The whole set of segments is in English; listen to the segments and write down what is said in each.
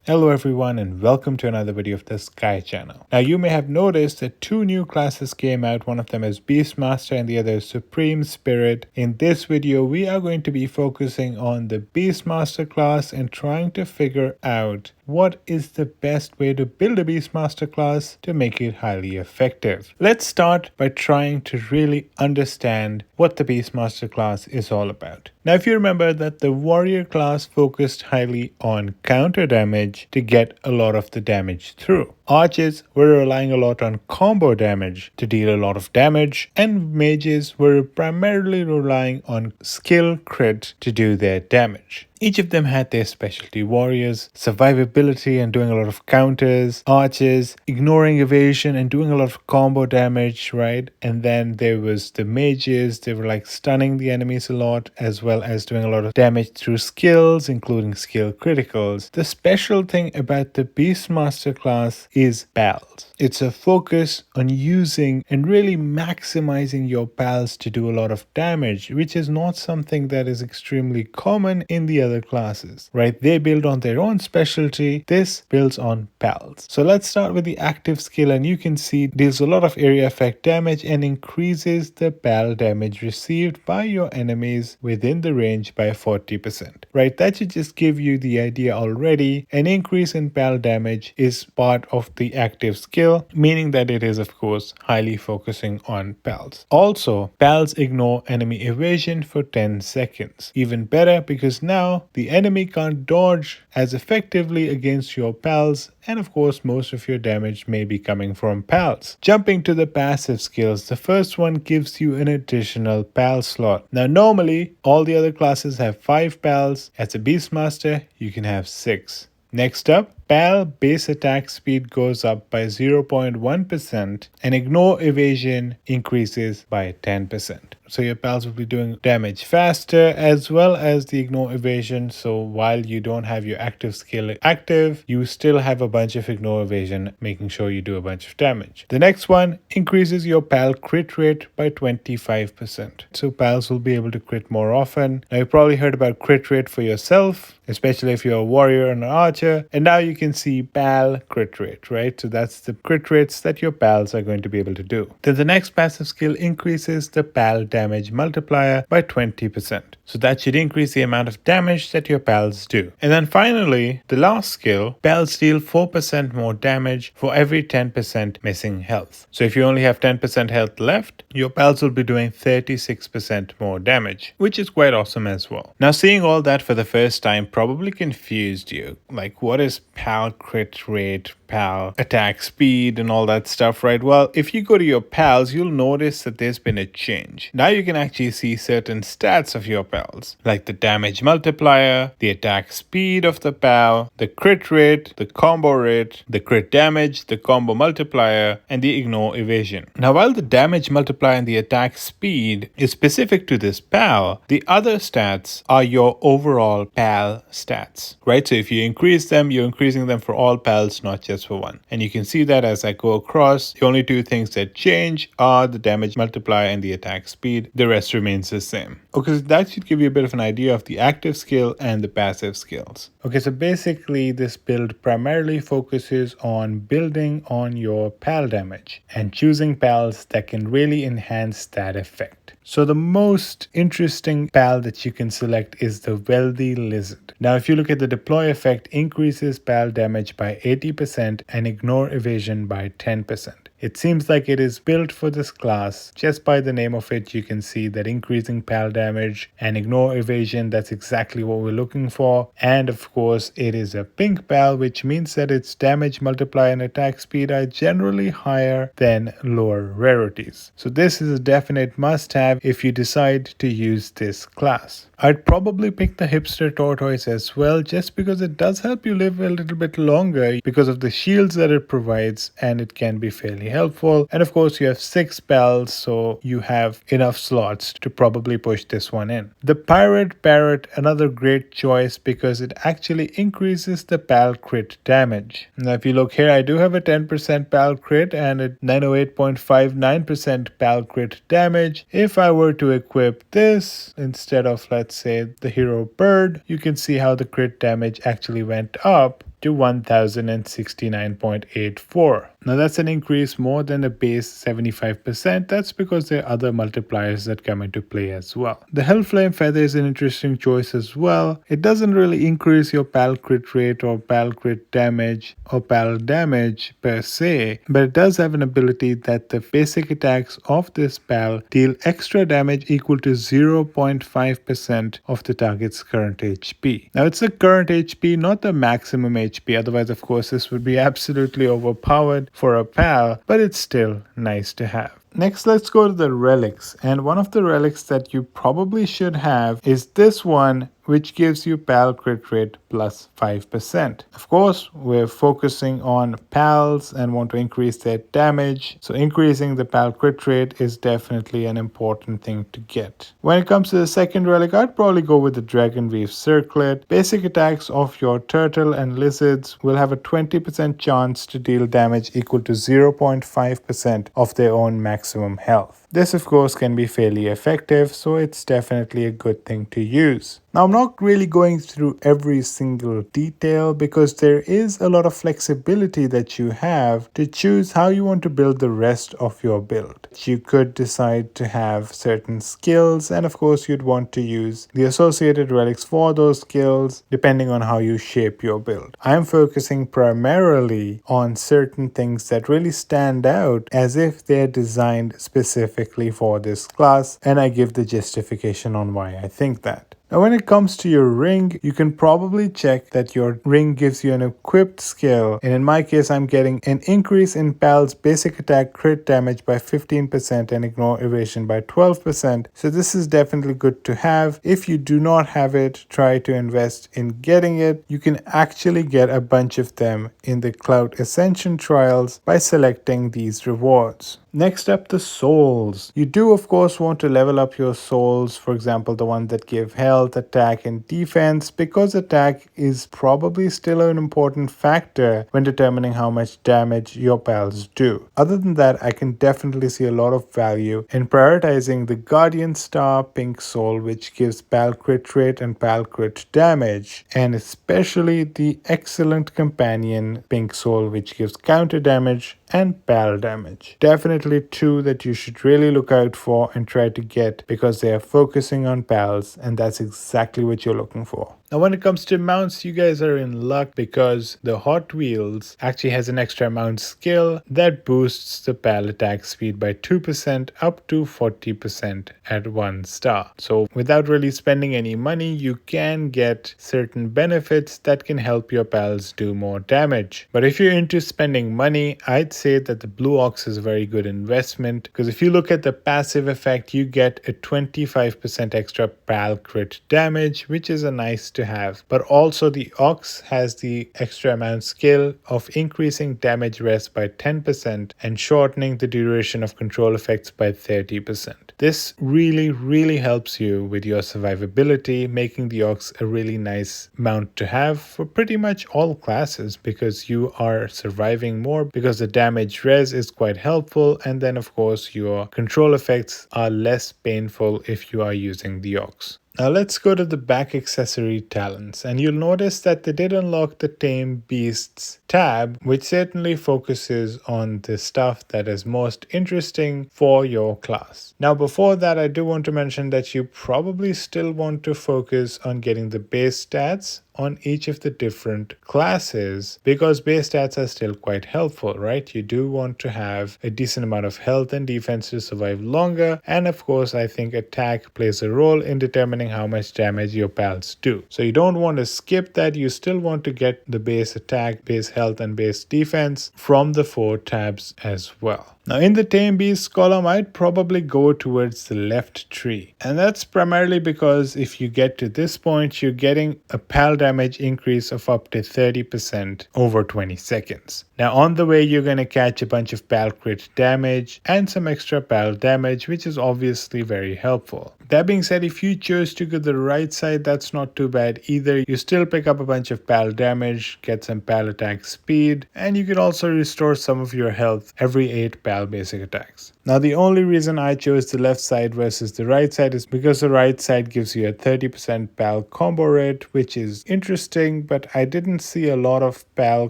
Hello everyone and welcome to another video of the Sky channel. Now you may have noticed that two new classes came out. One of them is Beastmaster and the other is Supreme Spirit. In this video we are going to be focusing on the Beastmaster class and trying to figure out what is the best way to build a Beastmaster class to make it highly effective. Let's start by trying to really understand what the Beastmaster class is all about. Now if you remember that the warrior class focused highly on counter damage to get a lot of the damage through. Archers were relying a lot on combo damage to deal a lot of damage, and mages were primarily relying on skill crit to do their damage. Each of them had their specialty. Warriors, survivability and doing a lot of counters. Archers, ignoring evasion and doing a lot of combo damage, right? And then there was the mages. They were like stunning the enemies a lot, as well as doing a lot of damage through skills, including skill criticals. The special thing about the Beastmaster class is pals. It's a focus on using and really maximizing your pals to do a lot of damage, which is not something that is extremely common in the other classes, right? They build on their own specialty. This builds on pals. So let's start with the active skill, and you can see deals a lot of area effect damage and increases the pal damage received by your enemies within the range by 40%, right? That should just give you the idea already. An increase in pal damage is part of the active skill, meaning that it is of course highly focusing on pals. Also, pals ignore enemy evasion for 10 seconds. Even better, because now the enemy can't dodge as effectively against your pals, and of course most of your damage may be coming from pals. Jumping to the passive skills, the first one gives you an additional pal slot. Now normally all the other classes have 5 pals. As a Beastmaster you can have 6. Next up, pal base attack speed goes up by 0.1% and ignore evasion increases by 10%. So your pals will be doing damage faster, as well as the ignore evasion. So while you don't have your active skill active, you still have a bunch of ignore evasion, making sure you do a bunch of damage. The next one increases your pal crit rate by 25%. So pals will be able to crit more often. Now you probably heard about crit rate for yourself, especially if you're a warrior and an archer, and now you can see pal crit rate, right? So that's the crit rates that your pals are going to be able to do. Then the next passive skill increases the pal damage multiplier by 20%. So that should increase the amount of damage that your pals do. And then finally, the last skill, pals deal 4% more damage for every 10% missing health. So if you only have 10% health left, your pals will be doing 36% more damage, which is quite awesome as well. Now seeing all that for the first time probably confused you. Like, what is pal crit rate, pal attack speed and all that stuff, right? Well, if you go to your pals, you'll notice that there's been a change. Now you can actually see certain stats of your pals, like the damage multiplier, the attack speed of the pal, the crit rate, the combo rate, the crit damage, the combo multiplier, and the ignore evasion. Now while the damage multiplier and the attack speed is specific to this pal, the other stats are your overall pal stats, right? So if you increase them, you're increasing them for all pals, not just for one. And you can see that as I go across, the only two things that change are the damage multiplier and the attack speed. The rest remains the same. Okay, so that should give you a bit of an idea of the active skill and the passive skills. Okay, so basically this build primarily focuses on building on your pal damage and choosing pals that can really enhance that effect. So the most interesting pal that you can select is the Wealthy Lizard. Now if you look at the deploy effect, increases pal damage by 80% and ignore evasion by 10%. It seems like it is built for this class. Just by the name of it, you can see that increasing pal damage and ignore evasion, that's exactly what we're looking for. And of course, it is a pink pal, which means that its damage multiplier and attack speed are generally higher than lower rarities. So this is a definite must-have if you decide to use this class. I'd probably pick the Hipster Tortoise as well, just because it does help you live a little bit longer because of the shields that it provides, and it can be fairly helpful. And of course you have 6 pals, so you have enough slots to probably push this one in. The Pirate Parrot, another great choice because it actually increases the pal crit damage. Now if you look here, I do have a 10% pal crit and a 908.59% pal crit damage. If I were to equip this instead of, let's say, the Hero Bird, you can see how the crit damage actually went up to 1069.84. Now that's an increase more than the base 75%. That's because there are other multipliers that come into play as well. The Hellflame Feather is an interesting choice as well. It doesn't really increase your PAL crit rate or PAL crit damage or PAL damage per se, but it does have an ability that the basic attacks of this PAL deal extra damage equal to 0.5% of the target's current HP. Now it's the current HP, not the maximum HP, otherwise of course this would be absolutely overpowered for a PAL, but it's still nice to have. Next, let's go to the relics, and one of the relics that you probably should have is this one, which gives you PAL crit rate plus 5%. Of course, we're focusing on PALs and want to increase their damage, so increasing the PAL crit rate is definitely an important thing to get. When it comes to the second relic, I'd probably go with the Dragonweave Circlet. Basic attacks of your turtle and lizards will have a 20% chance to deal damage equal to 0.5% of their own maximum health. This of course can be fairly effective, so it's definitely a good thing to use. Now I'm not really going through every single detail because there is a lot of flexibility that you have to choose how you want to build the rest of your build. You could decide to have certain skills, and of course you'd want to use the associated relics for those skills depending on how you shape your build. I'm focusing primarily on certain things that really stand out as if they're designed specifically for this class, and I give the justification on why I think that. Now when it comes to your ring, you can probably check that your ring gives you an equipped skill, and in my case I'm getting an increase in PAL's basic attack crit damage by 15% and ignore evasion by 12%, so this is definitely good to have. If you do not have it, try to invest in getting it. You can actually get a bunch of them in the Cloud Ascension trials by selecting these rewards. Next up, the souls. You do of course want to level up your souls, for example the ones that give health, attack and defense, because attack is probably still an important factor when determining how much damage your pals do. Other than that, I can definitely see a lot of value in prioritizing the Guardian Star Pink Soul, which gives PAL crit rate and PAL crit damage, and especially the excellent companion Pink Soul, which gives counter damage and PAL damage. Definitely two that you should really look out for and try to get because they are focusing on PALs, and that's exactly what you're looking for. Now when it comes to mounts, you guys are in luck because the Hot Wheels actually has an extra mount skill that boosts the PAL attack speed by 2% up to 40% at 1 star. So without really spending any money, you can get certain benefits that can help your PALs do more damage. But if you're into spending money, I'd say that the Blue Ox is a very good investment, because if you look at the passive effect, you get a 25% extra PAL crit damage, which is a nice to have. But also the Ox has the extra amount skill of increasing damage rest by 10% and shortening the duration of control effects by 30%. This really helps you with your survivability, making the Ox a really nice mount to have for pretty much all classes, because you are surviving more, because the damage res is quite helpful, and then of course your control effects are less painful if you are using the Ox. Now let's go to the back accessory talents, and you'll notice that they did unlock the Tame Beasts tab, which certainly focuses on the stuff that is most interesting for your class. Now before that, I do want to mention that you probably still want to focus on getting the base stats on each of the different classes, because base stats are still quite helpful, right? You do want to have a decent amount of health and defense to survive longer, and of course I think attack plays a role in determining how much damage your pals do. So you don't want to skip that. You still want to get the base attack, base health and base defense from the 4 tabs as well. Now in the Tame Beasts column, I'd probably go towards the left tree, and that's primarily because if you get to this point, you're getting a PAL damage increase of up to 30% over 20 seconds. Now on the way, you're going to catch a bunch of PAL crit damage and some extra PAL damage, which is obviously very helpful. That being said, if you choose to go the right side, that's not too bad either. You still pick up a bunch of pal damage, get some pal attack speed, and you can also restore some of your health every 8 pal basic attacks. Now the only reason I chose the left side versus the right side is because the right side gives you a 30% pal combo rate, which is interesting, but I didn't see a lot of pal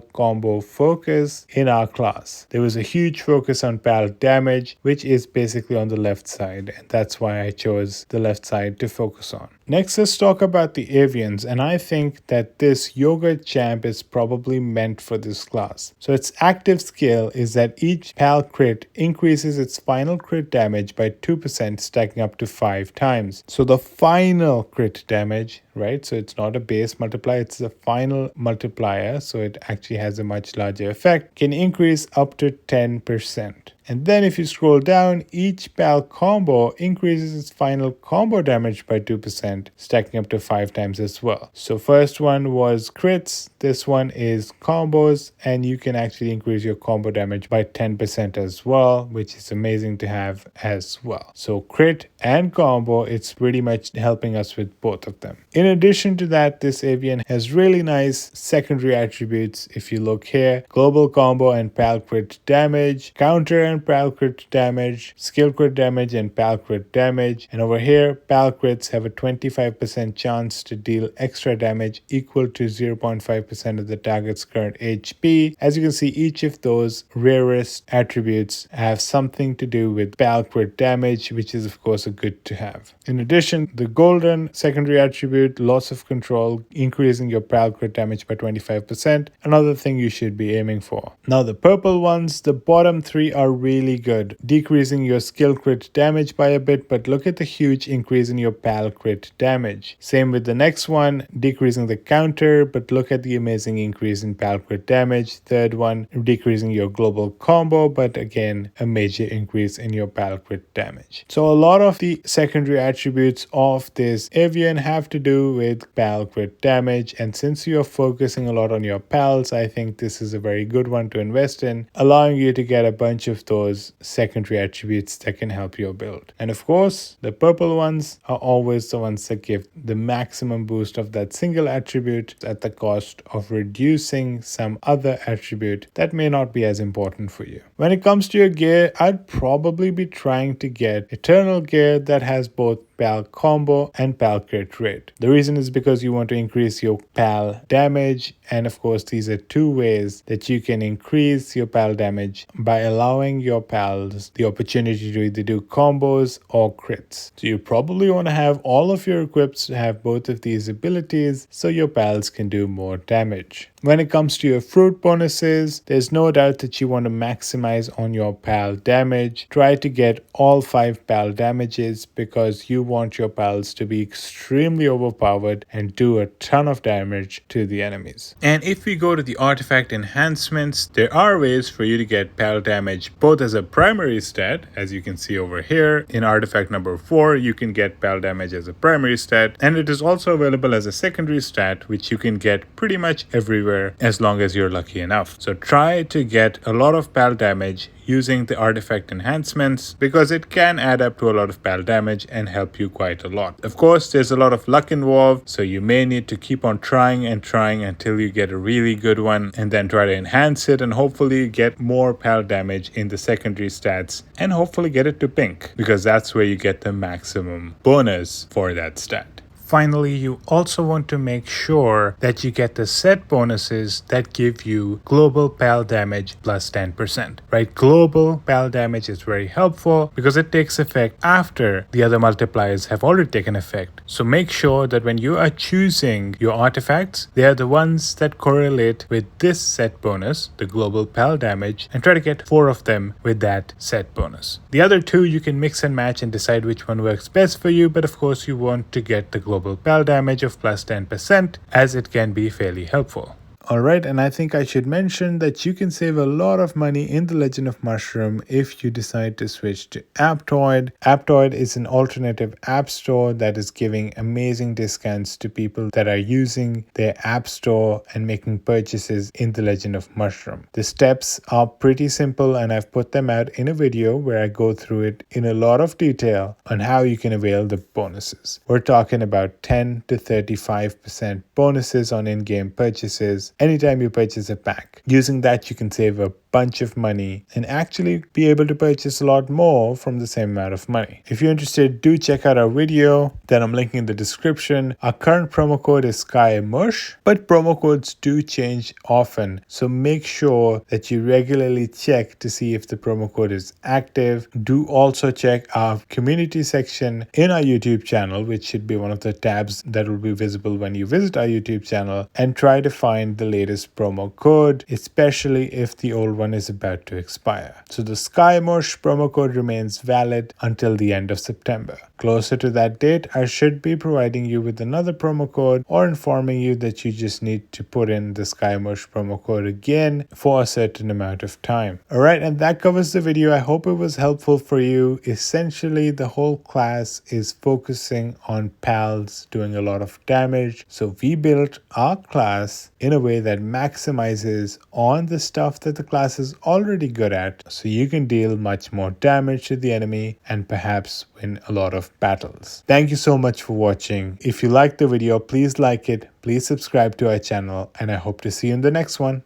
combo focus in our class. There was a huge focus on pal damage, which is basically on the left side, and that's why I chose the left side to focus on. Next, let's talk about the Avians, and I think that this Yogurt Champ is probably meant for this class. So its active skill is that each pal crit increases its final crit damage by 2%, stacking up to 5 times. So the final crit damage, right? So it's not a base multiplier, it's the final multiplier, so it actually has a much larger effect, can increase up to 10%. And then if you scroll down, each pal combo increases its final combo damage by 2%, stacking up to 5 times as well. So first one was crits, this one is combos, and you can actually increase your combo damage by 10% as well, which is amazing to have as well. So crit and combo, it's pretty much helping us with both of them. In addition to that, this Avian has really nice secondary attributes. If you look here, global combo and pal crit damage, counter and pal crit damage, skill crit damage and pal crit damage. And over here, pal crits have a 25% chance to deal extra damage equal to 0.5% of the target's current HP. As you can see, each of those rarest attributes have something to do with pal crit damage, which is of course a good to have. In addition, the golden secondary attribute, loss of control, increasing your pal crit damage by 25%, another thing you should be aiming for. Now the purple ones, the bottom 3 are really good, decreasing your skill crit damage by a bit, but look at the huge increase in your pal crit damage. Same with the next one, decreasing the counter, but look at the amazing increase in pal crit damage. Third one, decreasing your global combo, but again, a major increase in your pal crit damage. So a lot of the secondary attributes of this Avian have to do with pal crit damage, and since you're focusing a lot on your pals, I think this is a very good one to invest in, allowing you to get a bunch of those secondary attributes that can help your build. And of course, the purple ones are always the ones that give the maximum boost of that single attribute at the cost of reducing some other attribute that may not be as important for you. When it comes to your gear, I'd probably be trying to get Eternal gear that has both pal combo and pal crit rate. The reason is because you want to increase your pal damage, and of course these are two ways that you can increase your pal damage by allowing your pals the opportunity to either do combos or crits. So you probably want to have all of your equips have both of these abilities so your pals can do more damage. When it comes to your fruit bonuses, there's no doubt that you want to maximize on your pal damage. Try to get all 5 pal damages because you want your pals to be extremely overpowered and do a ton of damage to the enemies. And if we go to the artifact enhancements, there are ways for you to get pal damage both as a primary stat, as you can see over here. In artifact number 4, you can get pal damage as a primary stat, and it is also available as a secondary stat, which you can get pretty much everywhere as long as you're lucky enough. So try to get a lot of pal damage using the artifact enhancements because it can add up to a lot of pal damage and help you quite a lot. Of course, there's a lot of luck involved, so you may need to keep on trying and trying until you get a really good one and then try to enhance it and hopefully get more pal damage in the secondary stats and hopefully get it to pink because that's where you get the maximum bonus for that stat. Finally, you also want to make sure that you get the set bonuses that give you global pal damage plus 10%, right? Global pal damage is very helpful because it takes effect after the other multipliers have already taken effect. So make sure that when you are choosing your artifacts, they are the ones that correlate with this set bonus, the global pal damage, and try to get 4 of them with that set bonus. The other 2 you can mix and match and decide which one works best for you, but of course you want to get the global pal damage of plus 10% as it can be fairly helpful. Alright, and I think I should mention that you can save a lot of money in the Legend of Mushroom if you decide to switch to Aptoide. Aptoide is an alternative app store that is giving amazing discounts to people that are using their app store and making purchases in the Legend of Mushroom. The steps are pretty simple and I've put them out in a video where I go through it in a lot of detail on how you can avail the bonuses. We're talking about 10 to 35% bonuses on in-game purchases anytime you purchase a pack. Using that, you can save a bunch of money and actually be able to purchase a lot more from the same amount of money. If you're interested, do check out our video that I'm linking in the description. Our current promo code is SkyMush, but promo codes do change often, so make sure that you regularly check to see if the promo code is active. Do also check our community section in our YouTube channel, which should be one of the tabs that will be visible when you visit our YouTube channel, and try to find the latest promo code, especially if the old one is about to expire. So the SkyMush promo code remains valid until the end of September. Closer to that date, I should be providing you with another promo code or informing you that you just need to put in the SkyMush promo code again for a certain amount of time. Alright, and that covers the video. I hope it was helpful for you. Essentially, the whole class is focusing on pals doing a lot of damage. So we built our class in a way that maximizes on the stuff that the class is already good at, so you can deal much more damage to the enemy and perhaps win a lot of battles. Thank you so much for watching. If you liked the video, please like it, please subscribe to our channel, and I hope to see you in the next one.